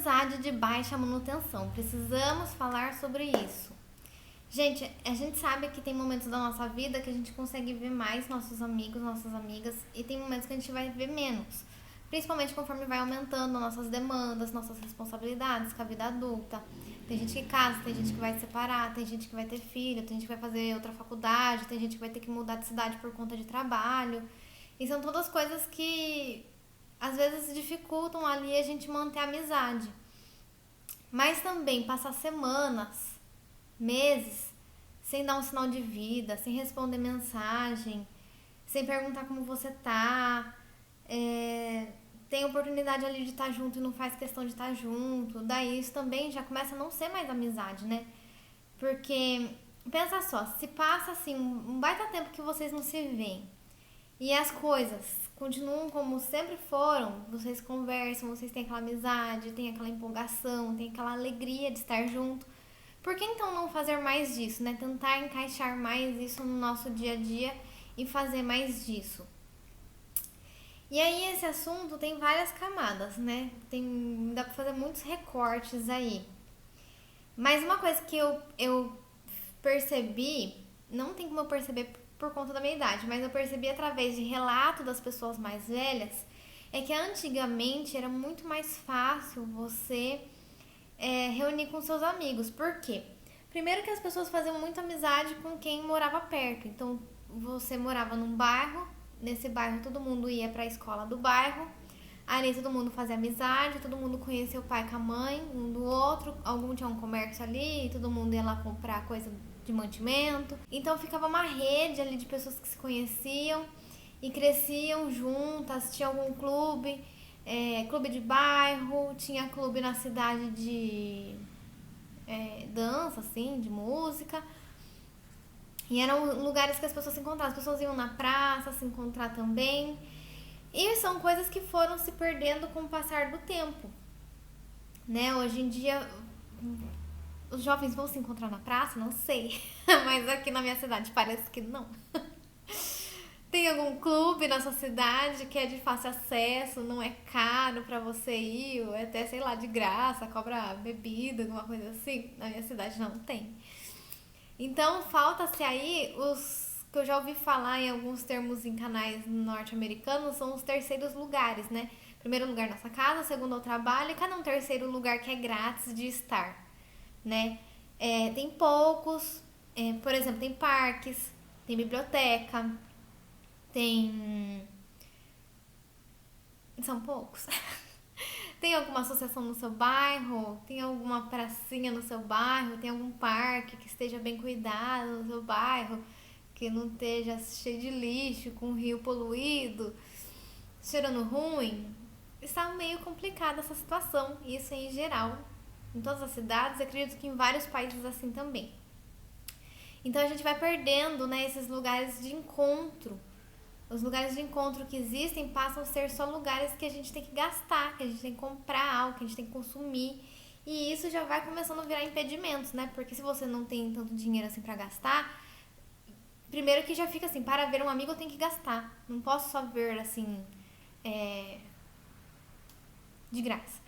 amizade de baixa manutenção. Precisamos falar sobre isso. Gente, a gente sabe que tem momentos da nossa vida que a gente consegue ver mais nossos amigos, nossas amigas, e tem momentos que a gente vai ver menos. Principalmente conforme vai aumentando nossas demandas, nossas responsabilidades com a vida adulta. Tem gente que casa, tem gente que vai se separar, tem gente que vai ter filho, tem gente que vai fazer outra faculdade, tem gente que vai ter que mudar de cidade por conta de trabalho. E são todas coisas que às vezes dificultam ali a gente manter a amizade. Mas também passar semanas, meses, sem dar um sinal de vida, sem responder mensagem, sem perguntar como você tá, tem oportunidade ali de estar junto e não faz questão de estar junto, daí isso também já começa a não ser mais amizade, né? Porque, pensa só, se passa assim um baita tempo que vocês não se veem e as coisas continuam como sempre foram, vocês conversam, vocês têm aquela amizade, tem aquela empolgação, tem aquela alegria de estar junto. Por que então não fazer mais disso, né? Tentar encaixar mais isso no nosso dia a dia e fazer mais disso. E aí esse assunto tem várias camadas, né? Dá pra fazer muitos recortes aí. Mas uma coisa que eu percebi, não tem como eu perceber por conta da minha idade, mas eu percebi através de relato das pessoas mais velhas, é que antigamente era muito mais fácil você reunir com seus amigos. Por quê? Primeiro que as pessoas faziam muita amizade com quem morava perto. Então, você morava num bairro, nesse bairro todo mundo ia para a escola do bairro, ali todo mundo fazia amizade, todo mundo conhecia o pai com a mãe, um do outro, algum tinha um comércio ali, todo mundo ia lá comprar coisa de mantimento. Então, ficava uma rede ali de pessoas que se conheciam e cresciam juntas, tinha algum clube, clube de bairro, tinha clube na cidade de dança, assim, de música. E eram lugares que as pessoas se encontravam. As pessoas iam na praça se encontrar também. E são coisas que foram se perdendo com o passar do tempo, né? Hoje em dia, os jovens vão se encontrar na praça? Não sei. Mas aqui na minha cidade parece que não. Tem algum clube na sua cidade que é de fácil acesso, não é caro pra você ir, ou é até, sei lá, de graça, cobra bebida, alguma coisa assim? Na minha cidade não tem. Então, falta-se aí os que eu já ouvi falar em alguns termos em canais norte-americanos, são os terceiros lugares, né? Primeiro lugar nossa casa, segundo é o trabalho, e cada um terceiro lugar que é grátis de estar, né? Tem poucos, por exemplo, tem parques, tem biblioteca, tem... São poucos. Tem alguma associação no seu bairro? Tem alguma pracinha no seu bairro? Tem algum parque que esteja bem cuidado no seu bairro? Que não esteja cheio de lixo, com o rio poluído, cheirando ruim? Está meio complicada essa situação, isso em geral. Em todas as cidades, acredito que em vários países assim também. Então a gente vai perdendo, né, esses lugares de encontro. Os lugares de encontro que existem passam a ser só lugares que a gente tem que gastar, que a gente tem que comprar algo, que a gente tem que consumir. E isso já vai começando a virar impedimentos, né? Porque se você não tem tanto dinheiro assim pra gastar, primeiro que já fica assim, para ver um amigo eu tenho que gastar. Não posso só ver assim, de graça.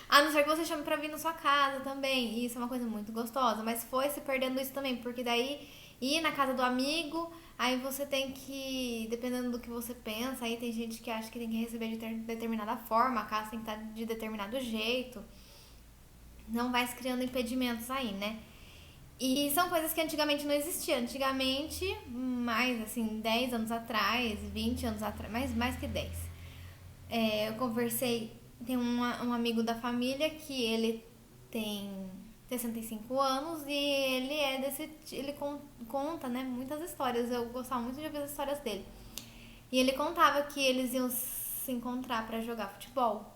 A não ser que você chame pra vir na sua casa também. E isso é uma coisa muito gostosa. Mas foi se perdendo isso também, porque daí ir na casa do amigo, aí você tem que, dependendo do que você pensa, aí tem gente que acha que tem que receber de determinada forma, a casa tem que estar de determinado jeito. Não vai se criando impedimentos aí, né? E são coisas que antigamente não existiam. Antigamente, mais assim, 10 anos atrás, 20 anos atrás, mais que 10. Eu conversei, tem um amigo da família que ele tem 65 anos e ele conta, né, muitas histórias. Eu gostava muito de ouvir as histórias dele. E ele contava que eles iam se encontrar pra jogar futebol.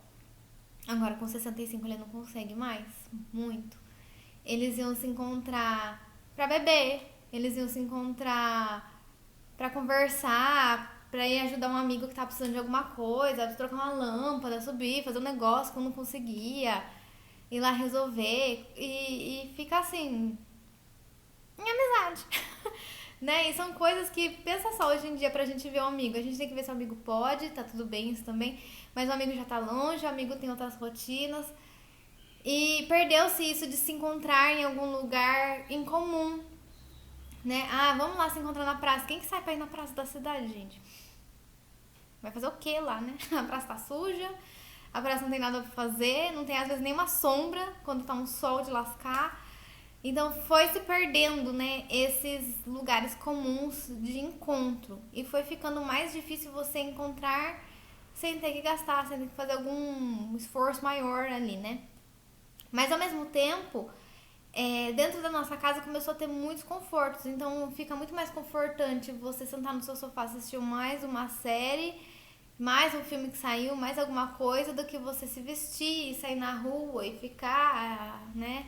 Agora com 65 ele não consegue mais, muito. Eles iam se encontrar pra beber, eles iam se encontrar pra conversar, pra ir ajudar um amigo que tá precisando de alguma coisa, trocar uma lâmpada, subir, fazer um negócio que eu não conseguia, ir lá resolver e ficar assim, em amizade. Né? E são coisas que, pensa só, hoje em dia pra gente ver um amigo, a gente tem que ver se o amigo pode, tá tudo bem isso também, mas o amigo já tá longe, o amigo tem outras rotinas, E perdeu-se isso de se encontrar em algum lugar em comum, né? Ah, vamos lá se encontrar na praça. Quem que sai pra ir na praça da cidade, gente? Vai fazer o que lá, né? A praça tá suja, a praça não tem nada pra fazer, não tem às vezes nenhuma sombra quando tá um sol de lascar. Então foi se perdendo, né, esses lugares comuns de encontro. E foi ficando mais difícil você encontrar sem ter que gastar, sem ter que fazer algum esforço maior ali, né? Mas ao mesmo tempo, dentro da nossa casa começou a ter muitos confortos. Então fica muito mais confortante você sentar no seu sofá, assistir mais uma série, mais um filme que saiu, mais alguma coisa, do que você se vestir e sair na rua e ficar, né,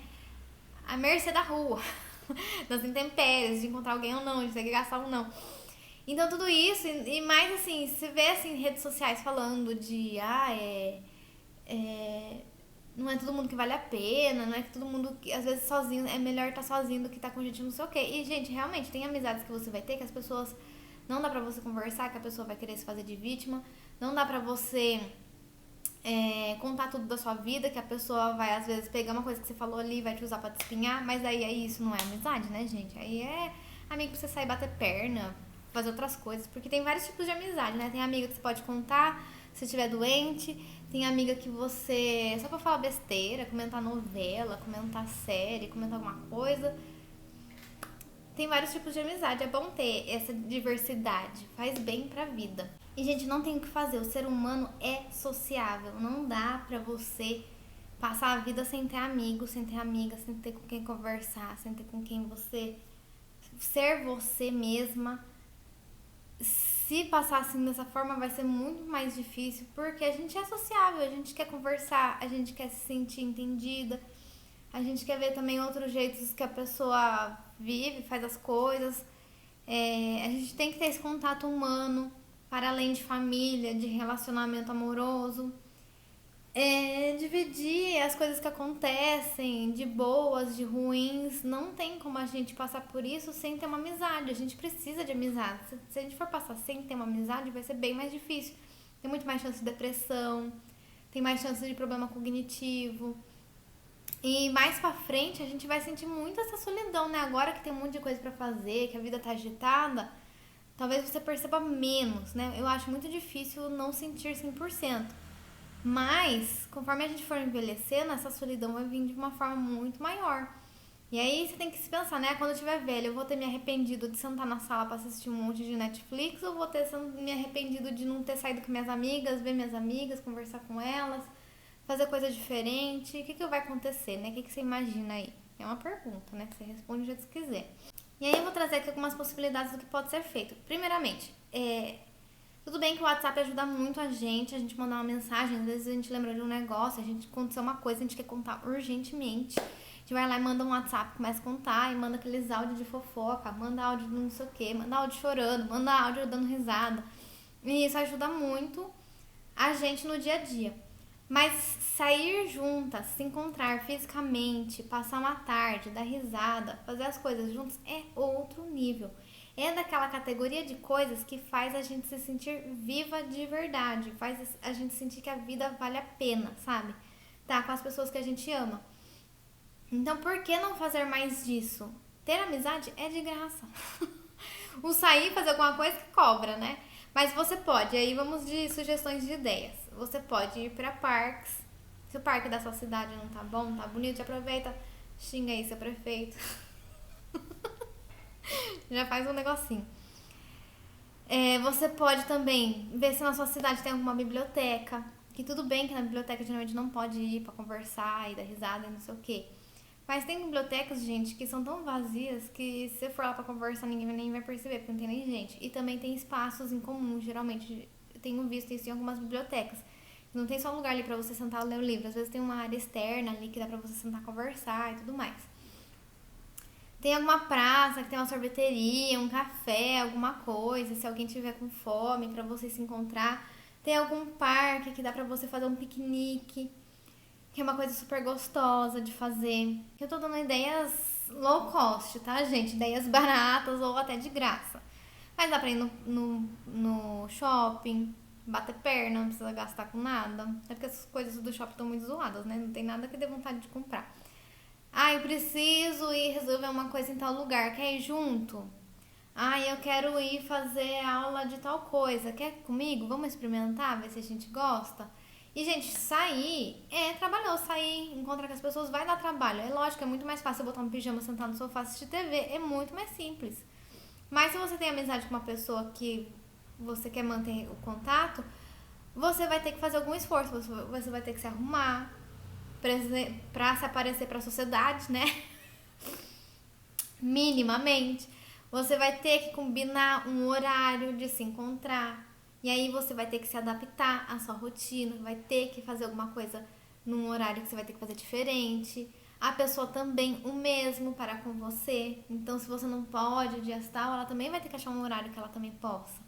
à mercê da rua, das intempéries, de encontrar alguém ou não, de ter que gastar ou não. Então tudo isso, e mais assim, se vê assim redes sociais falando de não é todo mundo que vale a pena, não é que todo mundo, às vezes sozinho, é melhor estar sozinho do que estar com gente não sei o quê. E, gente, realmente, tem amizades que você vai ter que as pessoas, não dá pra você conversar, que a pessoa vai querer se fazer de vítima, não dá pra você contar tudo da sua vida, que a pessoa vai, às vezes, pegar uma coisa que você falou ali e vai te usar pra te espinhar, mas aí isso não é amizade, né, gente? Aí é amigo pra você sair bater perna, fazer outras coisas, porque tem vários tipos de amizade, né? Tem amiga que você pode contar se estiver doente, tem amiga que você, só pra falar besteira, comentar novela, comentar série, comentar alguma coisa. Tem vários tipos de amizade, é bom ter essa diversidade, faz bem pra vida. E, gente, não tem o que fazer, o ser humano é sociável, não dá pra você passar a vida sem ter amigos, sem ter amigas, sem ter com quem conversar, sem ter com quem você ser você mesma. Se passar assim dessa forma vai ser muito mais difícil, porque a gente é sociável, a gente quer conversar, a gente quer se sentir entendida, a gente quer ver também outros jeitos que a pessoa vive, faz as coisas. A gente tem que ter esse contato humano, para além de família, de relacionamento amoroso. Dividir as coisas que acontecem, de boas, de ruins. Não tem como a gente passar por isso sem ter uma amizade. A gente precisa de amizade. Se a gente for passar sem ter uma amizade, vai ser bem mais difícil. Tem muito mais chance de depressão, tem mais chance de problema cognitivo. E mais pra frente a gente vai sentir muito essa solidão, né? Agora que tem um monte de coisa pra fazer, que a vida tá agitada, talvez você perceba menos, né? Eu acho muito difícil não sentir 100%. Mas, conforme a gente for envelhecendo, essa solidão vai vir de uma forma muito maior. E aí você tem que se pensar, né? Quando eu estiver velha, eu vou ter me arrependido de sentar na sala pra assistir um monte de Netflix, ou vou ter me arrependido de não ter saído com minhas amigas, ver minhas amigas, conversar com elas, fazer coisa diferente? O que vai acontecer, né? O que você imagina aí? É uma pergunta, né? Você responde do jeito que quiser. E aí eu vou trazer aqui algumas possibilidades do que pode ser feito. Primeiramente, tudo bem que o WhatsApp ajuda muito a gente mandar uma mensagem, às vezes a gente lembra de um negócio, a gente aconteceu uma coisa, a gente quer contar urgentemente. A gente vai lá e manda um WhatsApp, começa a contar e manda aqueles áudios de fofoca, manda áudio de não sei o que, manda áudio chorando, manda áudio dando risada. E isso ajuda muito a gente no dia a dia. Mas sair juntas, se encontrar fisicamente, passar uma tarde, dar risada, fazer as coisas juntos é outro nível. É daquela categoria de coisas que faz a gente se sentir viva de verdade, faz a gente sentir que a vida vale a pena, sabe? Tá com as pessoas que a gente ama. Então, por que não fazer mais disso? Ter amizade é de graça. O sair fazer alguma coisa que cobra, né? Mas você pode, aí vamos de sugestões de ideias. Você pode ir pra parques. Se o parque da sua cidade não tá bom, não tá bonito, aproveita, xinga aí seu prefeito. Já faz um negocinho. Você pode também ver se na sua cidade tem alguma biblioteca. Que tudo bem que na biblioteca geralmente não pode ir pra conversar e dar risada e não sei o quê. Mas tem bibliotecas, gente, que são tão vazias que se você for lá pra conversar, ninguém nem vai perceber, porque não tem nem gente. E também tem espaços em comum, geralmente. Eu tenho visto isso em algumas bibliotecas. Não tem só um lugar ali pra você sentar e ler o livro. Às vezes tem uma área externa ali que dá pra você sentar e conversar e tudo mais. Tem alguma praça que tem uma sorveteria, um café, alguma coisa, se alguém tiver com fome, pra você se encontrar. Tem algum parque que dá pra você fazer um piquenique, que é uma coisa super gostosa de fazer. Eu tô dando ideias low cost, tá, gente? Ideias baratas ou até de graça. Mas dá pra ir no shopping, bater perna, não precisa gastar com nada. É porque essas coisas do shopping estão muito zoadas, né? Não tem nada que dê vontade de comprar. Ah, eu preciso ir resolver uma coisa em tal lugar. Quer ir junto? Ah, eu quero ir fazer aula de tal coisa. Quer ir comigo? Vamos experimentar, ver se a gente gosta? E, gente, sair é trabalhoso. Sair, encontrar com as pessoas vai dar trabalho. É lógico, é muito mais fácil eu botar um pijama, sentar no sofá, assistir TV. É muito mais simples. Mas se você tem amizade com uma pessoa que você quer manter o contato, você vai ter que fazer algum esforço. Você vai ter que se arrumar pra se aparecer pra sociedade, né? Minimamente. Você vai ter que combinar um horário de se encontrar. E aí você vai ter que se adaptar à sua rotina. Vai ter que fazer alguma coisa num horário que você vai ter que fazer diferente. A pessoa também o mesmo para com você. Então, se você não pode o dia tal, ela também vai ter que achar um horário que ela também possa.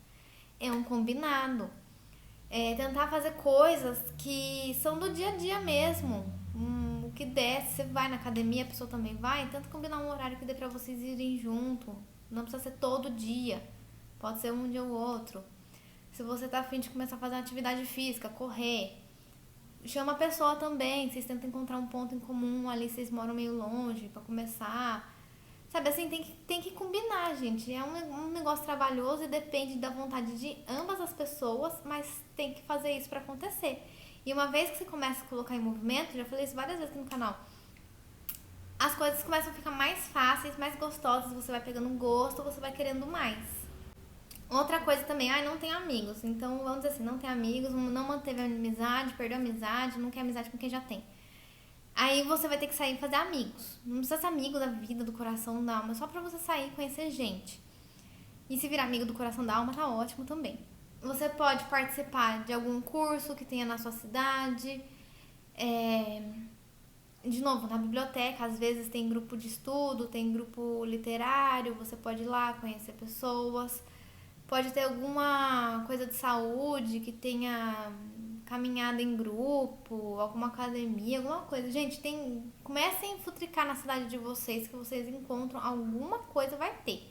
É um combinado. É tentar fazer coisas que são do dia a dia mesmo. O que der, se você vai na academia, a pessoa também vai. Tenta combinar um horário que dê pra vocês irem junto. Não precisa ser todo dia. Pode ser um dia ou outro. Se você tá afim de começar a fazer uma atividade física, correr, chama a pessoa também. Vocês tentam encontrar um ponto em comum ali, vocês moram meio longe pra começar. Sabe assim, tem que combinar, gente. É um negócio trabalhoso e depende da vontade de ambas as pessoas, mas tem que fazer isso pra acontecer. E uma vez que você começa a colocar em movimento, já falei isso várias vezes aqui no canal, as coisas começam a ficar mais fáceis, mais gostosas, você vai pegando gosto, você vai querendo mais. Outra coisa também, não tem amigos. Então, vamos dizer assim, não tem amigos, não manteve a amizade, perdeu a amizade, não quer amizade com quem já tem. Aí você vai ter que sair e fazer amigos. Não precisa ser amigo da vida, do coração, da alma, só pra você sair e conhecer gente. E se virar amigo do coração da alma, tá ótimo também. Você pode participar de algum curso que tenha na sua cidade. De novo, na biblioteca, às vezes tem grupo de estudo, tem grupo literário, você pode ir lá conhecer pessoas. Pode ter alguma coisa de saúde que tenha caminhada em grupo, alguma academia, alguma coisa. Gente, comecem a futricar na cidade de vocês, que vocês encontram alguma coisa, vai ter.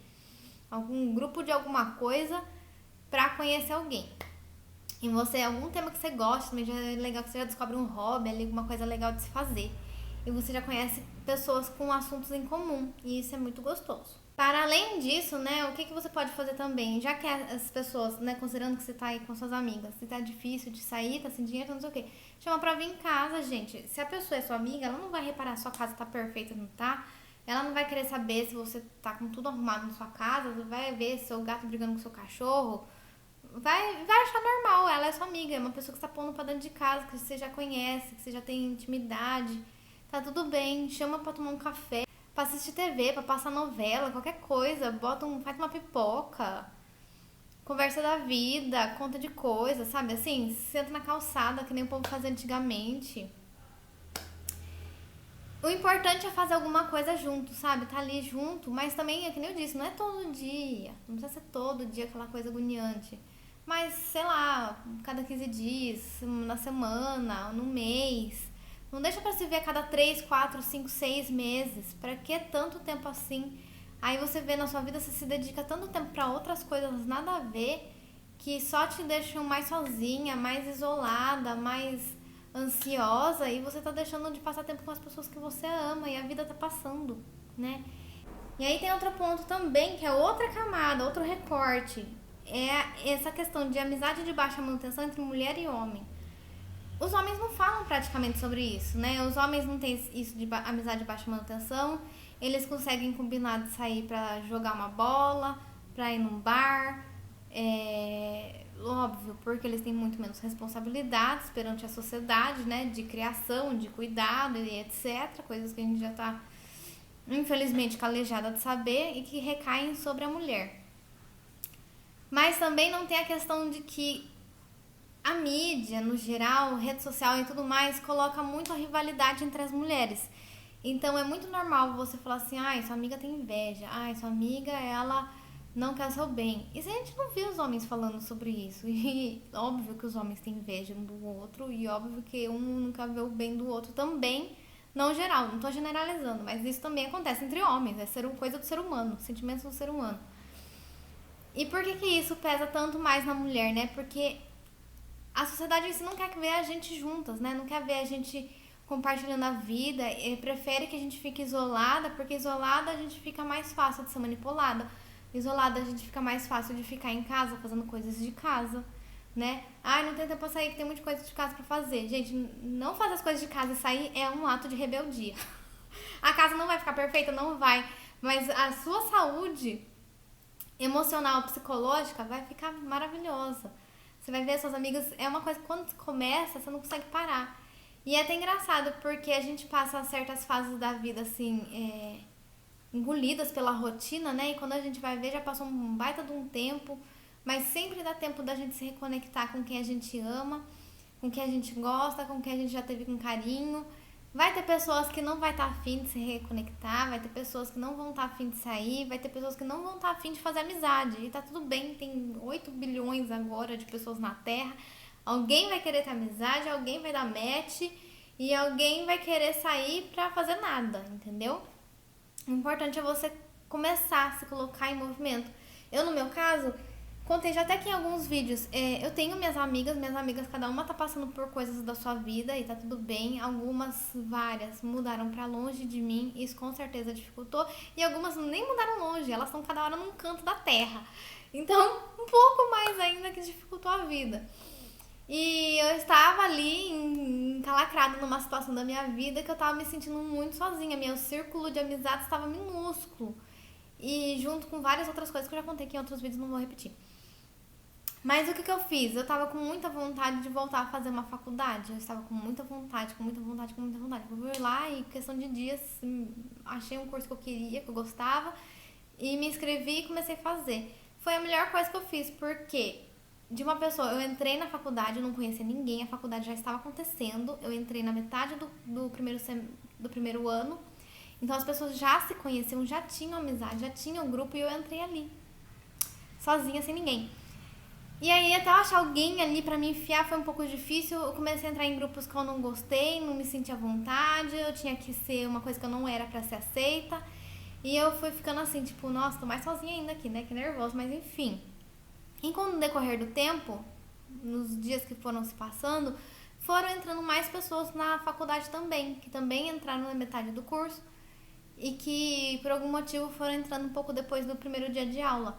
Algum grupo de alguma coisa pra conhecer alguém. E algum tema que você gosta, também já é legal que você já descobre um hobby ali, alguma coisa legal de se fazer. E você já conhece pessoas com assuntos em comum. E isso é muito gostoso. Para além disso, né, o que você pode fazer também? Já que as pessoas, né, considerando que você tá aí com suas amigas, se tá difícil de sair, tá sem dinheiro, não sei o que, chama pra vir em casa, gente. Se a pessoa é sua amiga, ela não vai reparar se sua casa tá perfeita, não tá? Ela não vai querer saber se você tá com tudo arrumado na sua casa, vai ver seu gato brigando com seu cachorro. Vai achar normal, ela é sua amiga, é uma pessoa que você tá pondo pra dentro de casa, que você já conhece, que você já tem intimidade. Tá tudo bem, chama pra tomar um café, pra assistir TV, pra passar novela, qualquer coisa. Faz uma pipoca, conversa da vida, conta de coisas, sabe? Assim, senta na calçada, que nem o povo fazia antigamente. O importante é fazer alguma coisa junto, sabe? Tá ali junto, mas também, é que nem eu disse, não é todo dia. Não precisa ser todo dia aquela coisa agoniante. Mas, sei lá, cada 15 dias, na semana, no mês. Não deixa pra se ver a cada 3, 4, 5, 6 meses. Pra que tanto tempo assim? Aí você vê na sua vida, você se dedica tanto tempo pra outras coisas nada a ver, que só te deixam mais sozinha, mais isolada, mais ansiosa, e você tá deixando de passar tempo com as pessoas que você ama, e a vida tá passando, né? E aí tem outro ponto também, que é outra camada, outro recorte. É essa questão de amizade de baixa manutenção entre mulher e homem. Os homens não falam praticamente sobre isso, né? Os homens não têm isso de amizade de baixa manutenção. Eles conseguem combinar de sair pra jogar uma bola, pra ir num bar. Óbvio, porque eles têm muito menos responsabilidades perante a sociedade, né? De criação, de cuidado e etc. Coisas que a gente já tá, infelizmente, calejada de saber e que recaem sobre a mulher. Mas também não tem a questão de que a mídia, no geral, rede social e tudo mais, coloca muito a rivalidade entre as mulheres. Então é muito normal você falar assim, sua amiga tem inveja, sua amiga, ela não quer o seu bem. E a gente não vê os homens falando sobre isso. E óbvio que os homens têm inveja um do outro, e óbvio que um nunca vê o bem do outro também. Não geral, não tô generalizando, mas isso também acontece entre homens, é coisa do ser humano, sentimentos do ser humano. E por que isso pesa tanto mais na mulher, né? Porque a sociedade em si não quer ver a gente juntas, né? Não quer ver a gente compartilhando a vida, prefere que a gente fique isolada, porque isolada a gente fica mais fácil de ser manipulada. Isolada a gente fica mais fácil de ficar em casa fazendo coisas de casa, né? Ai, não tem tempo pra sair que tem muita coisa de casa pra fazer. Gente, não fazer as coisas de casa e sair é um ato de rebeldia. A casa não vai ficar perfeita, não vai, mas a sua saúde emocional, psicológica vai ficar maravilhosa. Você vai ver suas amigas, é uma coisa que quando você começa, você não consegue parar. E é até engraçado, porque a gente passa certas fases da vida, assim, engolidas pela rotina, né? E quando a gente vai ver, já passou um baita de um tempo, mas sempre dá tempo da gente se reconectar com quem a gente ama, com quem a gente gosta, com quem a gente já teve com carinho. Vai ter pessoas que não vai estar afim de se reconectar, vai ter pessoas que não vão estar afim de sair, vai ter pessoas que não vão estar afim de fazer amizade. E tá tudo bem, tem 8 bilhões agora de pessoas na Terra. Alguém vai querer ter amizade, alguém vai dar match e alguém vai querer sair pra fazer nada, entendeu? O importante é você começar a se colocar em movimento. Eu, no meu caso, contei já até aqui em alguns vídeos. Eu tenho minhas amigas, cada uma tá passando por coisas da sua vida e tá tudo bem. Algumas, várias, mudaram pra longe de mim, isso com certeza dificultou. E algumas nem mudaram longe, elas estão cada hora num canto da terra. Então, um pouco mais ainda que dificultou a vida. E eu estava ali encalacrada numa situação da minha vida que eu estava me sentindo muito sozinha. Meu círculo de amizades estava minúsculo. E junto com várias outras coisas que eu já contei aqui em outros vídeos, não vou repetir. Mas o que eu fiz? Eu estava com muita vontade de voltar a fazer uma faculdade. Eu estava com muita vontade, com muita vontade, com muita vontade. Eu fui lá e, em questão de dias, achei um curso que eu queria, que eu gostava. E me inscrevi e comecei a fazer. Foi a melhor coisa que eu fiz, porque de uma pessoa, eu entrei na faculdade, eu não conhecia ninguém, a faculdade já estava acontecendo, eu entrei na metade do primeiro ano, então as pessoas já se conheciam, já tinham amizade, já tinham grupo e eu entrei ali, sozinha, sem ninguém. E aí até eu achar alguém ali pra me enfiar foi um pouco difícil, eu comecei a entrar em grupos que eu não gostei, não me sentia à vontade, eu tinha que ser uma coisa que eu não era pra ser aceita, e eu fui ficando assim, tipo, nossa, tô mais sozinha ainda aqui, né, que nervoso, mas enfim. E com o decorrer do tempo, nos dias que foram se passando, foram entrando mais pessoas na faculdade também, que também entraram na metade do curso e que por algum motivo foram entrando um pouco depois do primeiro dia de aula.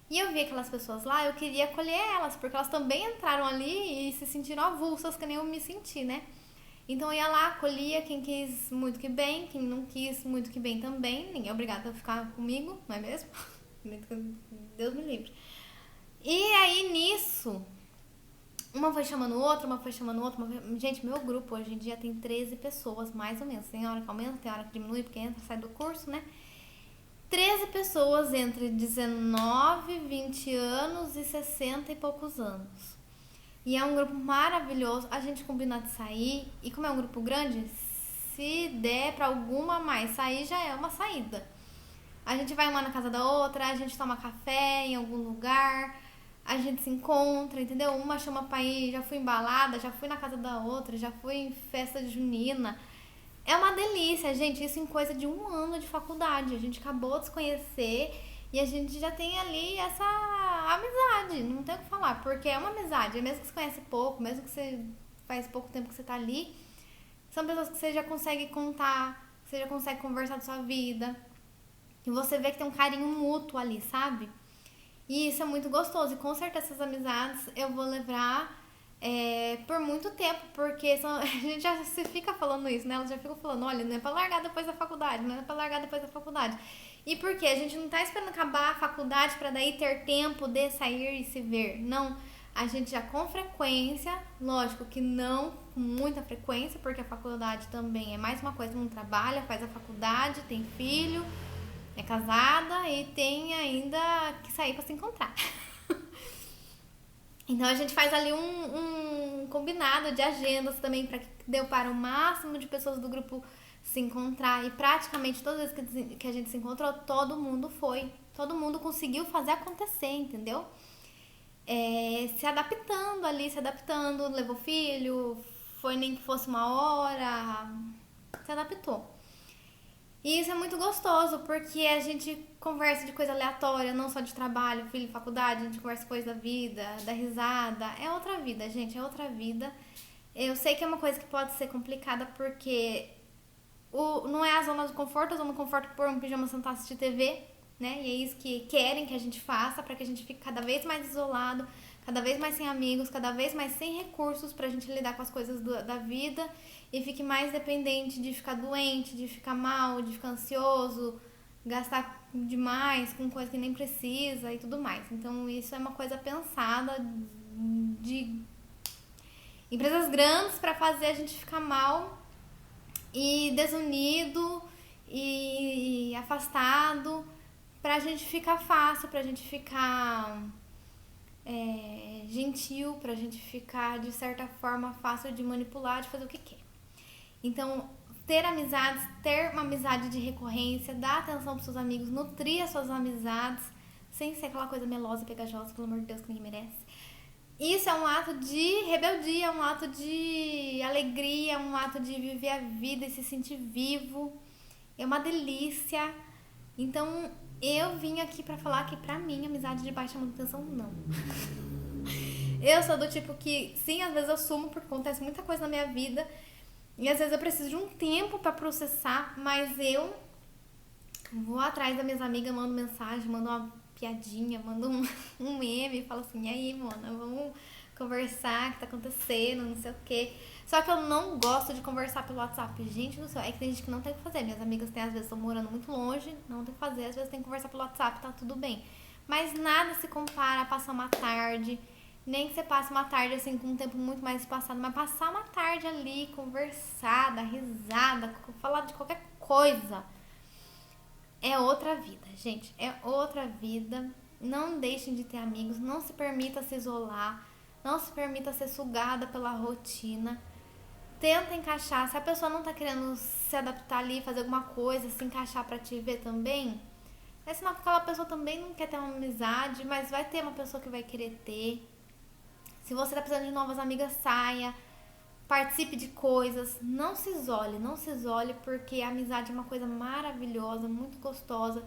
E eu vi aquelas pessoas lá, eu queria acolher elas, porque elas também entraram ali e se sentiram avulsas, que nem eu me senti, né? Então eu ia lá, acolhia quem quis muito que bem, quem não quis muito que bem também, ninguém é obrigado a ficar comigo, não é mesmo? Deus me livre. E aí, nisso, uma foi chamando outra, Gente, meu grupo hoje em dia tem 13 pessoas, mais ou menos. Tem hora que aumenta, tem hora que diminui, porque entra e sai do curso, né? 13 pessoas entre 19, 20 anos e 60 e poucos anos. E é um grupo maravilhoso. A gente combina de sair. E como é um grupo grande, se der pra alguma mais sair, já é uma saída. A gente vai uma na casa da outra, a gente toma café em algum lugar, a gente se encontra, entendeu? Uma chama pra ir, já fui embalada, já fui na casa da outra, já fui em festa junina. É uma delícia, gente, isso em coisa de 1 ano de faculdade. A gente acabou de se conhecer e a gente já tem ali essa amizade, não tem o que falar, porque é uma amizade, mesmo que você conhece pouco, mesmo que você faz pouco tempo que você tá ali, são pessoas que você já consegue contar, que você já consegue conversar da sua vida, e você vê que tem um carinho mútuo ali, sabe? E isso é muito gostoso. E com certeza essas amizades eu vou levar por muito tempo, porque a gente já se fica falando isso, né? Elas já ficam falando, olha, não é pra largar depois da faculdade, não é pra largar depois da faculdade. E por quê? A gente não tá esperando acabar a faculdade pra daí ter tempo de sair e se ver. Não. A gente já com frequência, lógico que não com muita frequência, porque a faculdade também é mais uma coisa, não trabalha, faz a faculdade, tem filho, é casada e tem ainda que sair pra se encontrar. Então a gente faz ali um combinado de agendas também para que deu para o máximo de pessoas do grupo se encontrar. E praticamente todas as vezes que a gente se encontrou, todo mundo foi. Todo mundo conseguiu fazer acontecer, entendeu? Se adaptando ali, levou filho, foi nem que fosse uma hora, se adaptou. E isso é muito gostoso, porque a gente conversa de coisa aleatória, não só de trabalho, filho, faculdade, a gente conversa coisa da vida, da risada. É outra vida, gente, é outra vida. Eu sei que é uma coisa que pode ser complicada, porque não é a zona do conforto, a zona do conforto é pôr um pijama, sentar, assistir TV, né? E é isso que querem que a gente faça, para que a gente fique cada vez mais isolado, cada vez mais sem amigos, cada vez mais sem recursos pra gente lidar com as coisas da vida e fique mais dependente de ficar doente, de ficar mal, de ficar ansioso, gastar demais com coisa que nem precisa e tudo mais. Então isso é uma coisa pensada de empresas grandes para fazer a gente ficar mal e desunido e afastado, pra gente ficar fácil, pra gente ficar gentil, pra gente ficar de certa forma fácil de manipular, de fazer o que quer. Então, ter amizades, ter uma amizade de recorrência, dar atenção pros seus amigos, nutrir as suas amizades, sem ser aquela coisa melosa e pegajosa, pelo amor de Deus, que ninguém merece. Isso é um ato de rebeldia, é um ato de alegria, é um ato de viver a vida e se sentir vivo. É uma delícia. Então, eu vim aqui pra falar que pra mim, amizade de baixa manutenção, não. Eu sou do tipo que, sim, às vezes eu sumo porque acontece muita coisa na minha vida e às vezes eu preciso de um tempo pra processar, mas eu vou atrás das minhas amigas, mando mensagem, mando uma piadinha, mando um meme, falo assim, e aí, mona, vamos conversar, o que tá acontecendo, não sei o quê. Só que eu não gosto de conversar pelo WhatsApp. Gente do céu, é que tem gente que não tem o que fazer. Minhas amigas têm, às vezes, estão morando muito longe, não tem o que fazer, às vezes tem que conversar pelo WhatsApp, tá tudo bem. Mas nada se compara a passar uma tarde, nem que você passe uma tarde assim com um tempo muito mais espaçado, mas passar uma tarde ali, conversar, dar risada, falar de qualquer coisa. É outra vida, gente. É outra vida. Não deixem de ter amigos. Não se permita se isolar. Não se permita ser sugada pela rotina. Tenta encaixar. Se a pessoa não tá querendo se adaptar ali, fazer alguma coisa, se encaixar pra te ver também, é sinal que aquela pessoa também não quer ter uma amizade, mas vai ter uma pessoa que vai querer ter. Se você tá precisando de novas amigas, saia. Participe de coisas, não se isole, não se isole, porque a amizade é uma coisa maravilhosa, muito gostosa.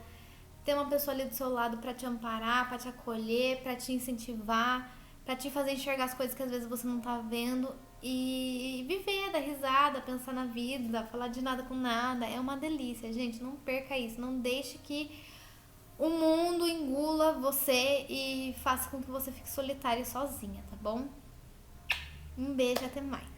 Ter uma pessoa ali do seu lado para te amparar, para te acolher, para te incentivar, para te fazer enxergar as coisas que às vezes você não tá vendo e viver, dar risada, pensar na vida, falar de nada com nada, é uma delícia, gente, não perca isso, não deixe que o mundo engula você e faça com que você fique solitária e sozinha, tá bom? Um beijo, até mais.